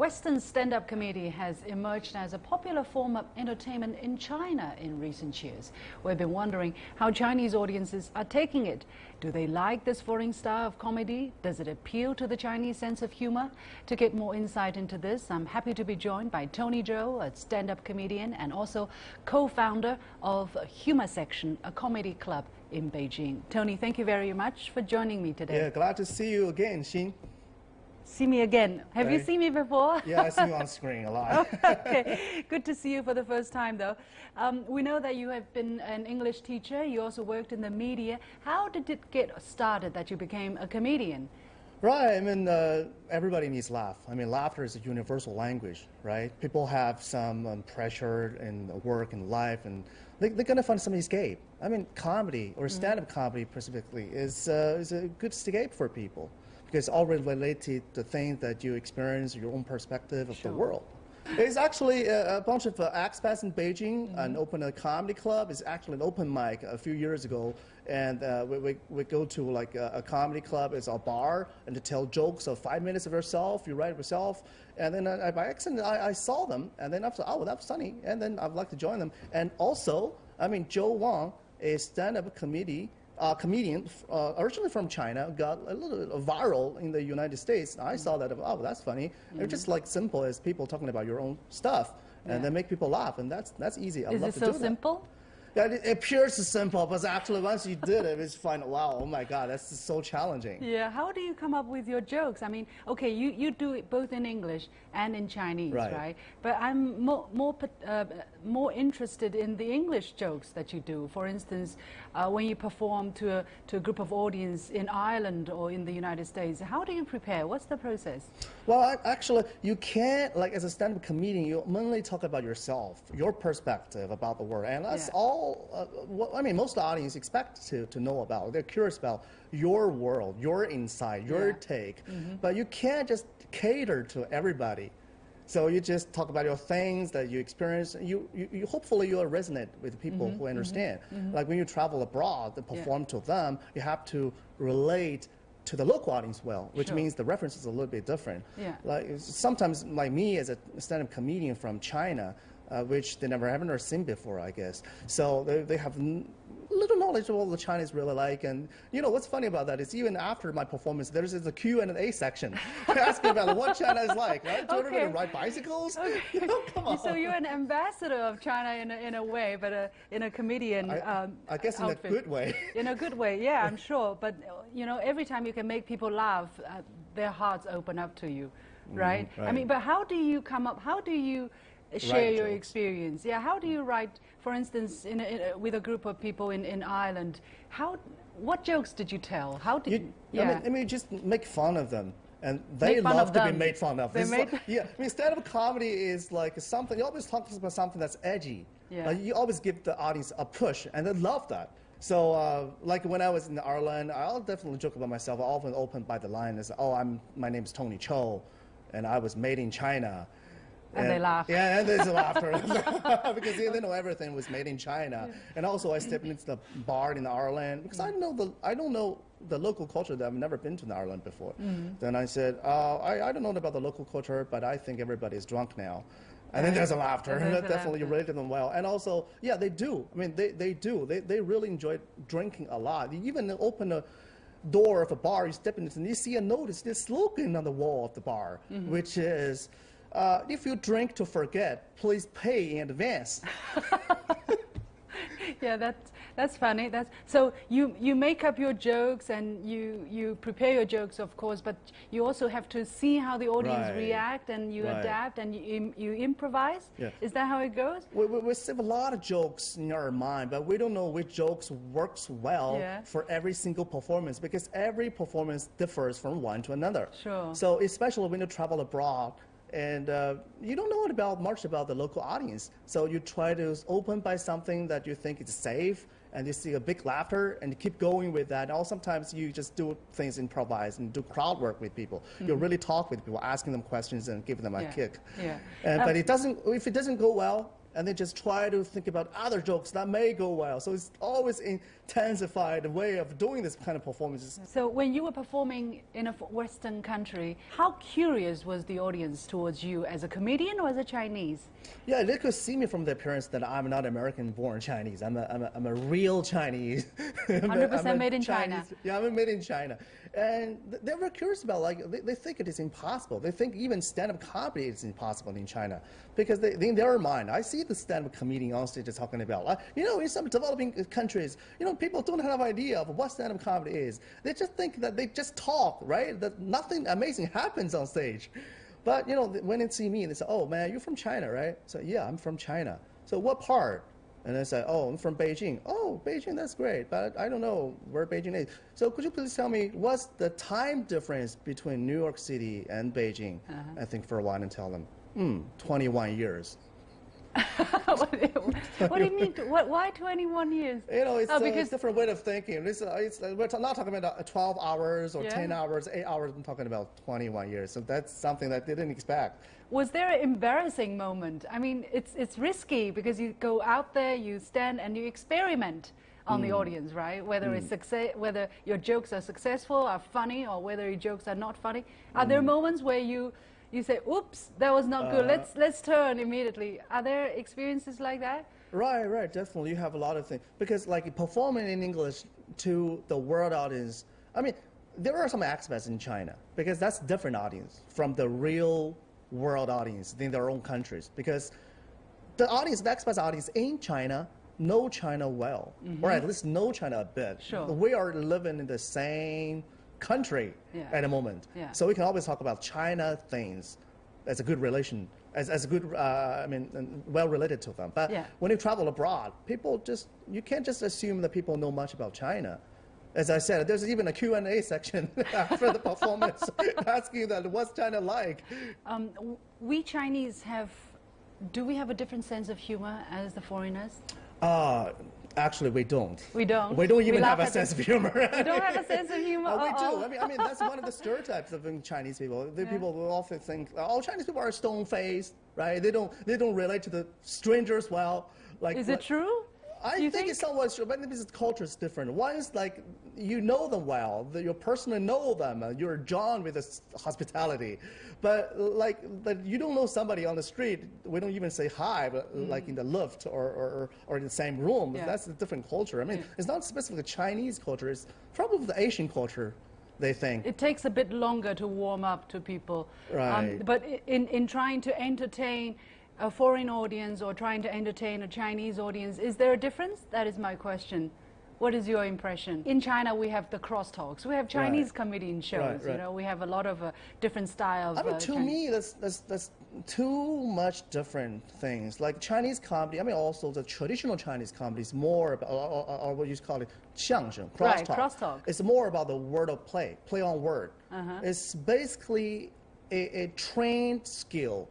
Western stand-up comedy has emerged as a popular form of entertainment in China in recent years. We've been wondering how Chinese audiences are taking it. Do they like this foreign style of comedy? Does it appeal to the Chinese sense of humor? To get more insight into this, I'm happy to be joined by Tony Chou, a stand-up comedian and also co-founder of Humor Section, a comedy club in Beijing. Tony, thank you very much for joining me today. Yeah, glad to see you again, Xin. See me again. Have you seen me before? Yeah, I see you on screen a lot. Okay, good to see you for the first time though. We know that you have been an English teacher. You also worked in the media. How did it get started that you became a comedian? Right, I mean, everybody needs laugh. I mean, laughter is a universal language, right? People have some pressure in work and life, and they're going to find some escape. I mean, comedy, or stand-up comedy specifically, is a good escape for people, because it's all related to things that you experience, your own perspective of the world. It's actually a bunch of expats in Beijing and opened a comedy club. It's actually an open mic a few years ago, and we go to like a comedy club. It's a bar, and to tell jokes of 5 minutes of yourself. You write it yourself, and then by accident I saw them, and then I thought, oh, that's funny, and then I'd like to join them. And also, I mean, Joe Wang, a stand-up comedian, originally from China, got a little viral in the United States. I saw that, oh, that's funny. It's just like simple as people talking about your own stuff, and then make people laugh, and that's easy. I love to do that. Is it so simple? Yeah, it appears simple, but actually once you did it, it's fine. Wow, oh my God, that's just so challenging. Yeah, how do you come up with your jokes? I mean, okay, you do it both in English and in Chinese, right? But I'm more interested in the English jokes that you do. For instance, when you perform to a group of audience in Ireland or in the United States, how do you prepare? What's the process? Well, actually, you can't, like as a stand-up comedian, you mainly talk about yourself, your perspective about the world, and that's all. What I mean, most audience expect to know about. They're curious about your world, your insight, your take. But you can't just cater to everybody. So you just talk about your things that you experience. You hopefully you'll resonate with people who understand. Like when you travel abroad and perform to them, you have to relate to the local audience well, which means the reference is a little bit different. Like sometimes, like me as a stand-up comedian from China, which they haven't seen before, I guess. So they have little knowledge of what the Chinese really like. And you know what's funny about that is even after my performance, there's a Q&A section asking about what China is like. Right? Do everybody ride bicycles? You know, come on. So you're an ambassador of China in a way, but in a comedian I guess outfit. in a good way. In a good way, yeah, I'm sure. But you know, every time you can make people laugh, their hearts open up to you, right? I mean, but how do you come up? How do you share your experience? Yeah, how do you write, for instance, with a group of people in Ireland? What jokes did you tell? How did you? I mean, just make fun of them, and they love to be made fun of. Yeah, I mean, stand-up comedy is like something. You always talk about something that's edgy. Yeah. Like you always give the audience a push, and they love that. So, like when I was in Ireland, I'll definitely joke about myself. I often open by the line as, "Oh, my name is Tony Chou, and I was made in China." And they laugh. Yeah, and there's laughter because they know everything was made in China. And also, I stepped into the bar in Ireland because I don't know the local culture. That I've never been to Ireland before. Then I said, I don't know about the local culture, but I think everybody is drunk now. And then there's a laughter, and that definitely related to them well. And also, yeah, they do. I mean, they do. They really enjoy drinking a lot. They even open a door of a bar, you step into it, and you see a notice, this slogan on the wall of the bar, which is, if you drink to forget, please pay in advance. Yeah, that's funny. So you make up your jokes and you prepare your jokes, of course, but you also have to see how the audience react, and you adapt and you improvise. Yeah. Is that how it goes? We save a lot of jokes in our mind, but we don't know which jokes works well for every single performance, because every performance differs from one to another. Sure. So especially when you travel abroad, and you don't know much about the local audience. So you try to open by something that you think is safe, and you see a big laughter, and you keep going with that. Or sometimes you just do things improvise and do crowd work with people. You really talk with people, asking them questions and give them a kick. Yeah. But if it doesn't go well, and then just try to think about other jokes that may go well. So it's always intensified way of doing this kind of performances. So when you were performing in a Western country, how curious was the audience towards you as a comedian or as a Chinese? Yeah, they could see me from the appearance that I'm not American-born Chinese. I'm a real Chinese. 100% made in China. Yeah, I'm made in China. And they were curious about, like, they think it is impossible. They think even stand-up comedy is impossible in China. Because in their mind, I see the stand-up comedian on stage talking about, in some developing countries, people don't have an idea of what stand-up comedy is. They just think that they just talk, right? That nothing amazing happens on stage. But, when they see me, they say, oh, man, you're from China, right? So, yeah, I'm from China. So what part? And I say, oh, I'm from Beijing. Oh, Beijing, that's great, but I don't know where Beijing is. So could you please tell me what's the time difference between New York City and Beijing? I think for a while and tell them, 21 years. What do you mean? Why 21 years? It's because a different way of thinking. We're not talking about 12 hours or 10 hours, 8 hours. I'm talking about 21 years. So that's something that they didn't expect. Was there an embarrassing moment? I mean, it's risky because you go out there, you stand and you experiment on the audience, right? Whether whether your jokes are successful, are funny, or whether your jokes are not funny. Are there moments where you say, oops, that was not good, let's turn immediately? Are there experiences like that? Right, definitely. You have a lot of things. Because like performing in English to the world audience, I mean, there are some aspects in China, because that's different audience from the real world audience in their own countries. Because the audience, the expat audience in China know China well, or at least know China a bit. Sure. We are living in the same country at the moment. So we can always talk about China things as a good relation, as a good, well related to them. But when you travel abroad, you can't just assume that people know much about China. As I said, there's even a Q&A section after the performance asking that, what's China like? We Chinese do we have a different sense of humor as the foreigners? Actually, we don't. We don't? We don't even have a sense of humor. We don't have a sense of humor? We do. I mean, that's one of the stereotypes of Chinese people. People will often think, oh, Chinese people are stone-faced, right? They don't relate to the strangers well. Is it true? I think it's somewhat true, but this culture is different. One is like you know them well, you personally know them, you're drawn with this hospitality. But you don't know somebody on the street, we don't even say hi, but like in the lift or in the same room. That's a different culture. I mean, it's not specifically Chinese culture, it's probably the Asian culture, they think. It takes a bit longer to warm up to people. Right. But in trying to entertain a foreign audience or trying to entertain a Chinese audience, is there a difference? That is my question. What is your impression? In China, we have the crosstalks. We have Chinese comedian shows. Right. We have a lot of different styles. I mean, to me, that's too much different things. Like Chinese comedy, I mean, also the traditional Chinese comedy is more about, or what you call it, 相声, crosstalk. Right, crosstalk. It's more about the word of play on word. It's basically a trained skill.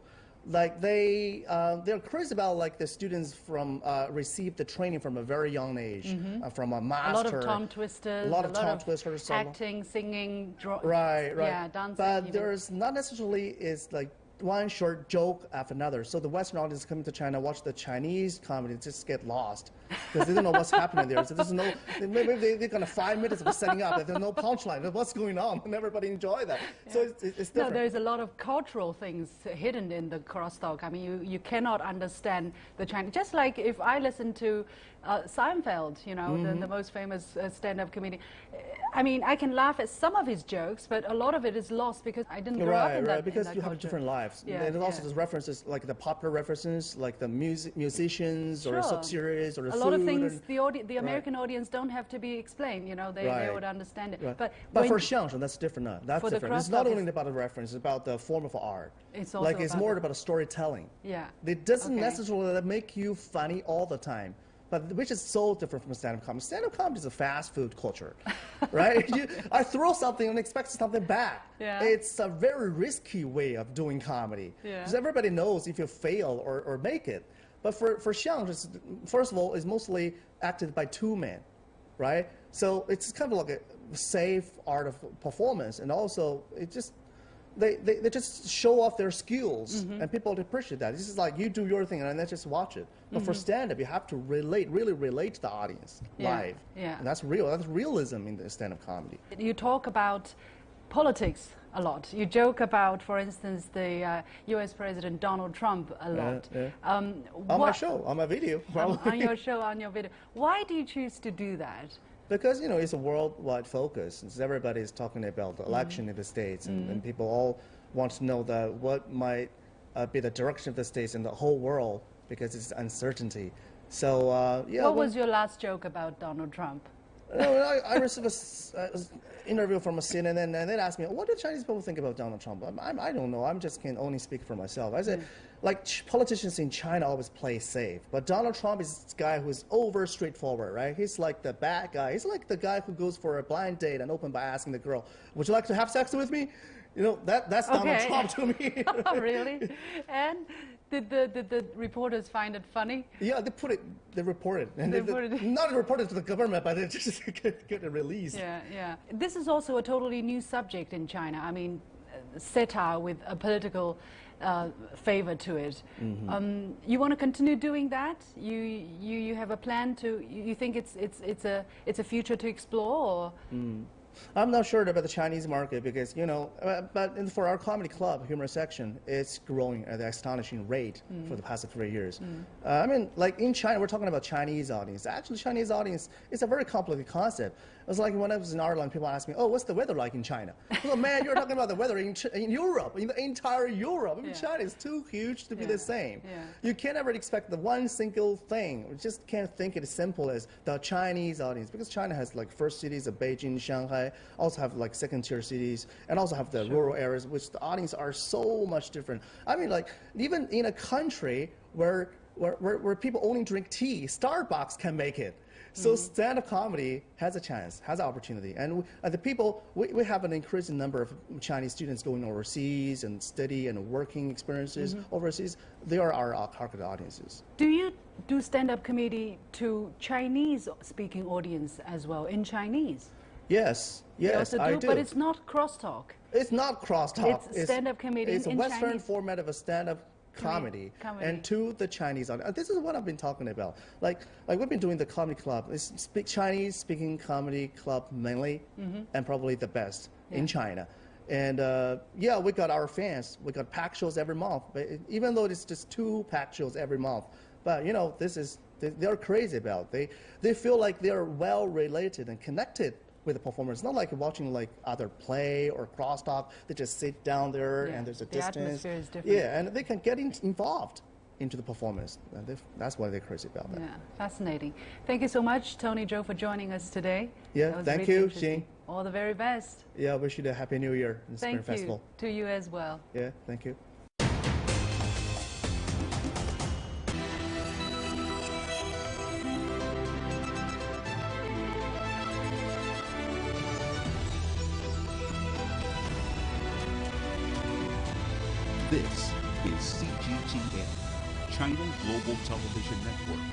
Like they're crazy about like the students from receive the training from a very young age, from a master. A lot of tongue twisters. A lot of tongue twisters. Acting, singing, right. Yeah, dancing. But there's not necessarily is like one short joke after another. So the Western audience coming to China watch the Chinese comedy just get lost because they don't know what's happening there. So there's no, maybe they're gonna 5 minutes of setting up. There's no punchline. What's going on? And everybody enjoy that. So it's different. No, there's a lot of cultural things hidden in the crosstalk. I mean, you cannot understand the Chinese. Just like if I listen to Seinfeld, the most famous stand-up comedian. I mean, I can laugh at some of his jokes, but a lot of it is lost because I didn't grow up in that because in that you culture. have different lives. Yeah, and also there's references like the popular references, like the musicians or sub-series or the a lot of things the American audience don't have to be explained. They would understand it. Right. But for 相声, that's different. That's different. It's not only about the reference; it's about the form of art. It's also it's more about storytelling. Yeah. It doesn't necessarily make you funny all the time. But which is so different from stand-up comedy. Stand-up comedy is a fast food culture, right? I throw something and expect something back. Yeah. It's a very risky way of doing comedy. Because everybody knows if you fail or make it. But for xiang, first of all, it's mostly acted by two men, right? So it's kind of like a safe art of performance. And also, it just, they just show off their skills, and people appreciate that. This is like you do your thing and let's just watch it. But for stand-up, you have to really relate to the audience live. Yeah. And that's real. That's realism in the stand-up comedy. You talk about politics a lot. You joke about, for instance, the U.S. President Donald Trump a lot. On my show, on my video. On your show, on your video. Why do you choose to do that? Because, you know, it's a worldwide focus. Everybody is talking about the election in the States, and people all want to know that what might be the direction of the States in the whole world, because it's uncertainty. So, yeah. What was your last joke about Donald Trump? No, I received an interview from a CNN, and they asked me, what do Chinese people think about Donald Trump? I don't know. I just can only speak for myself. I said, like, politicians in China always play safe. But Donald Trump is this guy who's over straightforward, right? He's like the bad guy. He's like the guy who goes for a blind date and open by asking the girl, would you like to have sex with me? You know, that's Donald Trump to me. Really? And did the reporters find it funny? Yeah, they reported. And not reported to the government, but they just get a release. Yeah. This is also a totally new subject in China. I mean, satire with a political favor to it. You want to continue doing that? You have a plan to? You think it's a future to explore? Or? I'm not sure about the Chinese market because, you know, but for our comedy club, humor section, it's growing at an astonishing rate for the past 3 years. I mean, like in China, we're talking about Chinese audience. Actually, Chinese audience is a very complicated concept. It was like when I was in Ireland, people asked me, oh, what's the weather like in China? Well, man, you're talking about the weather in Europe, in the entire Europe. I mean, China is too huge to be the same. You can't ever expect the one single thing. You just can't think it as simple as the Chinese audience, because China has like first cities of Beijing, Shanghai, also have like second tier cities, and also have the rural areas, which the audience are so much different. I mean, like even in a country where people only drink tea, Starbucks can make it. So stand-up comedy has a chance, has an opportunity. And we have an increasing number of Chinese students going overseas and study and working experiences overseas. They are our target audiences. Do you do stand-up comedy to Chinese-speaking audience as well, in Chinese? Yes, I do. But it's not crosstalk. It's not crosstalk. It's stand-up comedy It's a in Western Chinese. Format of a stand-up comedy, and to the Chinese audience. This is what I've been talking about. Like we've been doing the comedy club. It's Chinese speaking comedy club mainly, and probably the best in China. And we got our fans. We got packed shows every month. But even though it's just 2 packed shows every month, but you know they're crazy about it. They feel like they're well related and connected with the performers. It's not like watching like other play or crosstalk. They just sit down there and there's a distance. The atmosphere is different. Yeah, and they can get involved into the performance. And that's why they're crazy about that. Yeah, fascinating. Thank you so much, Tony Chou, for joining us today. Yeah, thank you, Xing. All the very best. Yeah, I wish you a happy new year in the Spring Festival. Thank you to you as well. Yeah, thank you. This is CGTN, China Global Television Network.